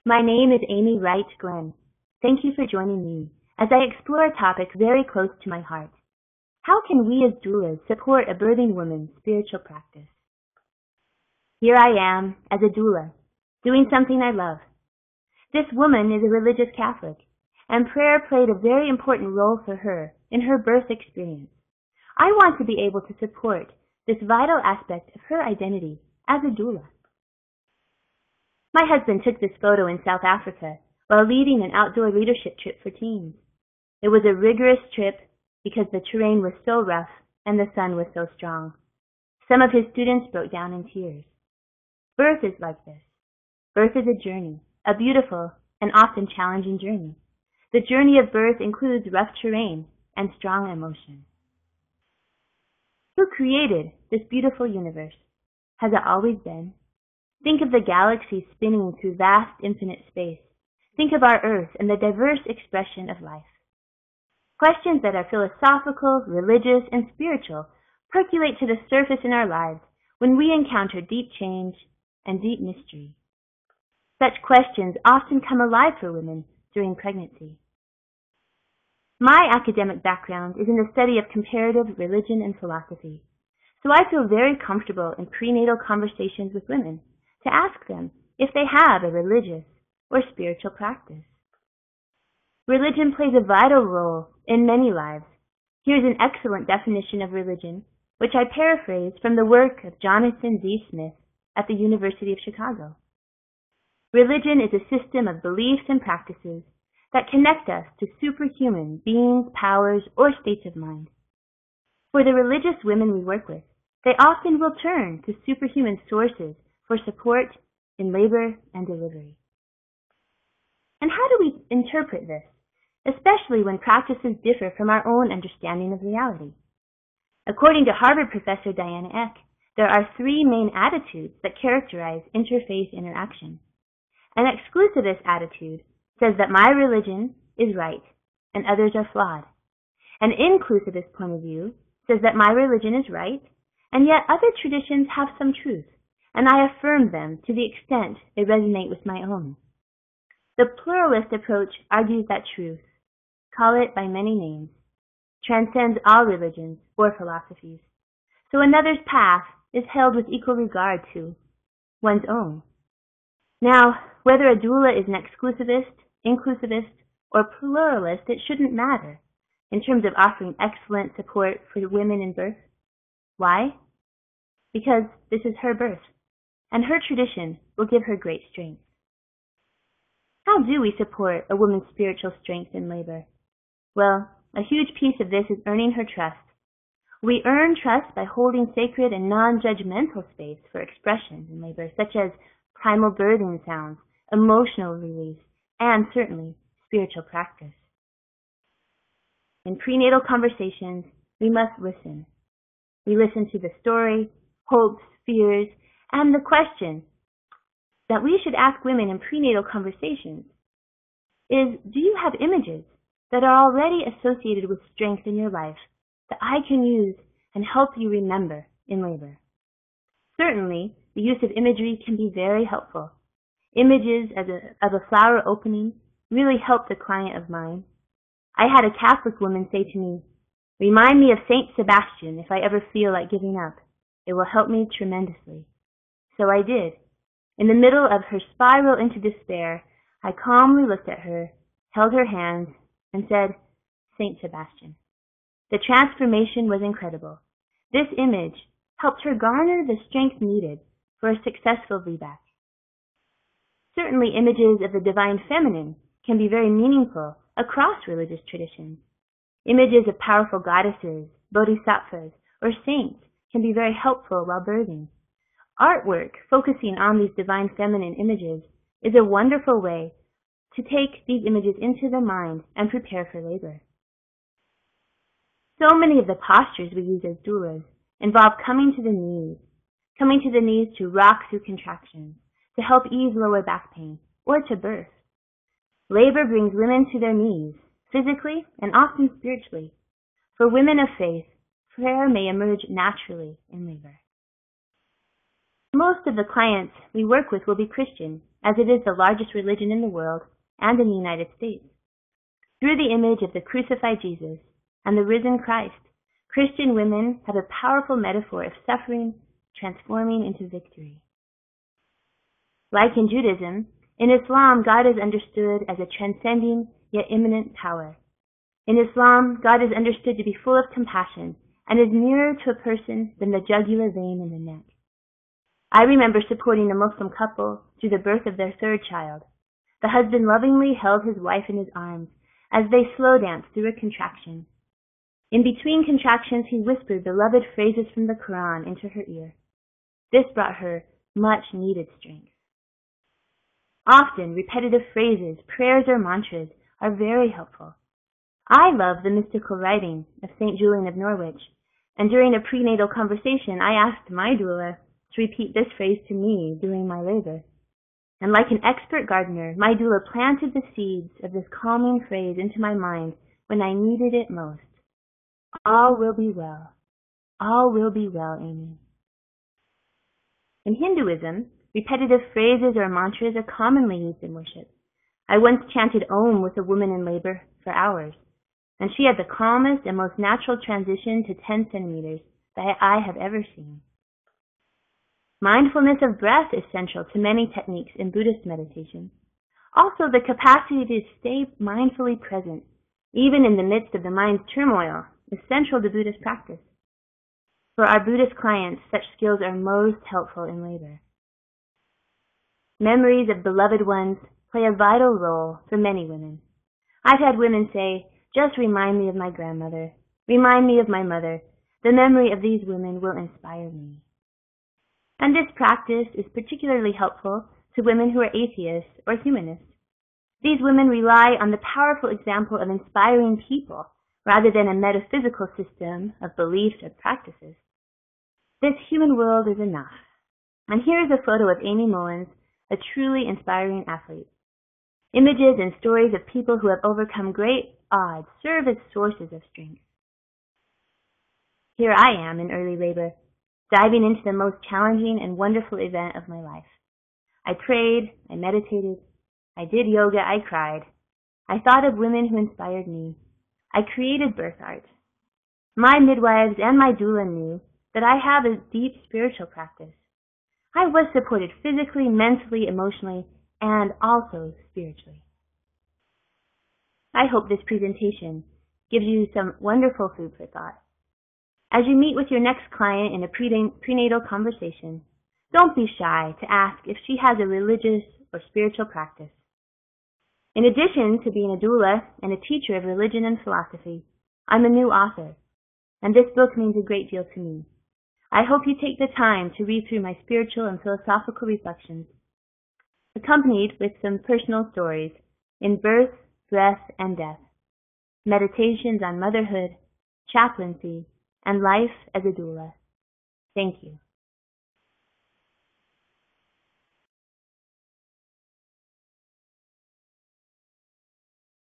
My name is Amy Wright Glenn. Thank you for joining me as I explore a topic very close to my heart. How can we as doulas support a birthing woman's spiritual practice? Here I am as a doula, doing something I love. This woman is a religious Catholic, and prayer played a very important role for her in her birth experience. I want to be able to support this vital aspect of her identity as a doula. My husband took this photo in South Africa while leading an outdoor leadership trip for teens. It was a rigorous trip because the terrain was so rough and the sun was so strong. Some of his students broke down in tears. Birth is like this. Birth is a journey, a beautiful and often challenging journey. The journey of birth includes rough terrain and strong emotion. Who created this beautiful universe? Has it always been? Think of the galaxy spinning through vast infinite space. Think of our Earth and the diverse expression of life. Questions that are philosophical, religious, and spiritual percolate to the surface in our lives when we encounter deep change and deep mystery. Such questions often come alive for women during pregnancy. My academic background is in the study of comparative religion and philosophy, so I feel very comfortable in prenatal conversations with women to ask them if they have a religious or spiritual practice. Religion plays a vital role in many lives. Here's an excellent definition of religion, which I paraphrase from the work of Jonathan Z. Smith at the University of Chicago. Religion is a system of beliefs and practices that connect us to superhuman beings, powers, or states of mind. For the religious women we work with, they often will turn to superhuman sources for support in labor and delivery. And how do we interpret this, especially when practices differ from our own understanding of reality? According to Harvard professor Diana Eck, there are three main attitudes that characterize interfaith interaction. An exclusivist attitude says that my religion is right and others are flawed. An inclusivist point of view says that my religion is right and yet other traditions have some truth, and I affirm them to the extent they resonate with my own. The pluralist approach argues that truth, call it by many names, transcends all religions or philosophies, so another's path is held with equal regard to one's own. Now, whether a doula is an exclusivist, inclusivist, or pluralist, it shouldn't matter in terms of offering excellent support for women in birth. Why? Because this is her birth, and her tradition will give her great strength. How do we support a woman's spiritual strength in labor? Well, a huge piece of this is earning her trust. We earn trust by holding sacred and non-judgmental space for expression in labor, such as primal birthing sounds, emotional release, and certainly spiritual practice. In prenatal conversations, we must listen. We listen to the story, hopes, fears, and the question that we should ask women in prenatal conversations is, do you have images that are already associated with strength in your life that I can use and help you remember in labor? Certainly, the use of imagery can be very helpful. Images of a flower opening really helped a client of mine. I had a Catholic woman say to me, "Remind me of Saint Sebastian if I ever feel like giving up. It will help me tremendously." So I did. In the middle of her spiral into despair, I calmly looked at her, held her hand, and said, "Saint Sebastian." The transformation was incredible. This image helped her garner the strength needed for a successful VBAC. Certainly images of the divine feminine can be very meaningful across religious traditions. Images of powerful goddesses, bodhisattvas, or saints can be very helpful while birthing. Artwork focusing on these divine feminine images is a wonderful way to take these images into the mind and prepare for labor. So many of the postures we use as doulas involve coming to the knees to rock through contractions, to help ease lower back pain, or to birth. Labor brings women to their knees, physically and often spiritually. For women of faith, prayer may emerge naturally in labor. Most of the clients we work with will be Christian, as it is the largest religion in the world and in the United States. Through the image of the crucified Jesus and the risen Christ, Christian women have a powerful metaphor of suffering transforming into victory. Like in Judaism, in Islam, God is understood as a transcending yet immanent power. In Islam, God is understood to be full of compassion and is nearer to a person than the jugular vein in the neck. I remember supporting a Muslim couple through the birth of their third child. The husband lovingly held his wife in his arms as they slow danced through a contraction. In between contractions, he whispered beloved phrases from the Quran into her ear. This brought her much needed strength. Often, repetitive phrases, prayers, or mantras are very helpful. I love the mystical writing of St. Julian of Norwich, and during a prenatal conversation, I asked my doula to repeat this phrase to me during my labor. And like an expert gardener, my doula planted the seeds of this calming phrase into my mind when I needed it most. All will be well. All will be well, Amy. In Hinduism, repetitive phrases or mantras are commonly used in worship. I once chanted Om with a woman in labor for hours, and she had the calmest and most natural transition to 10 centimeters that I have ever seen. Mindfulness of breath is central to many techniques in Buddhist meditation. Also, the capacity to stay mindfully present, even in the midst of the mind's turmoil, is central to Buddhist practice. For our Buddhist clients, such skills are most helpful in labor. Memories of beloved ones play a vital role for many women. I've had women say, just remind me of my grandmother, remind me of my mother. The memory of these women will inspire me. And this practice is particularly helpful to women who are atheists or humanists. These women rely on the powerful example of inspiring people rather than a metaphysical system of beliefs or practices. This human world is enough. And here is a photo of Amy Mullins, a truly inspiring athlete. Images and stories of people who have overcome great odds serve as sources of strength. Here I am in early labor, diving into the most challenging and wonderful event of my life. I prayed, I meditated, I did yoga, I cried. I thought of women who inspired me. I created birth art. My midwives and my doula knew that I have a deep spiritual practice. I was supported physically, mentally, emotionally, and also spiritually. I hope this presentation gives you some wonderful food for thought. As you meet with your next client in a prenatal conversation, don't be shy to ask if she has a religious or spiritual practice. In addition to being a doula and a teacher of religion and philosophy, I'm a new author, and this book means a great deal to me. I hope you take the time to read through my spiritual and philosophical reflections, accompanied with some personal stories in birth, breath, and death, meditations on motherhood, chaplaincy, and life as a doula. Thank you.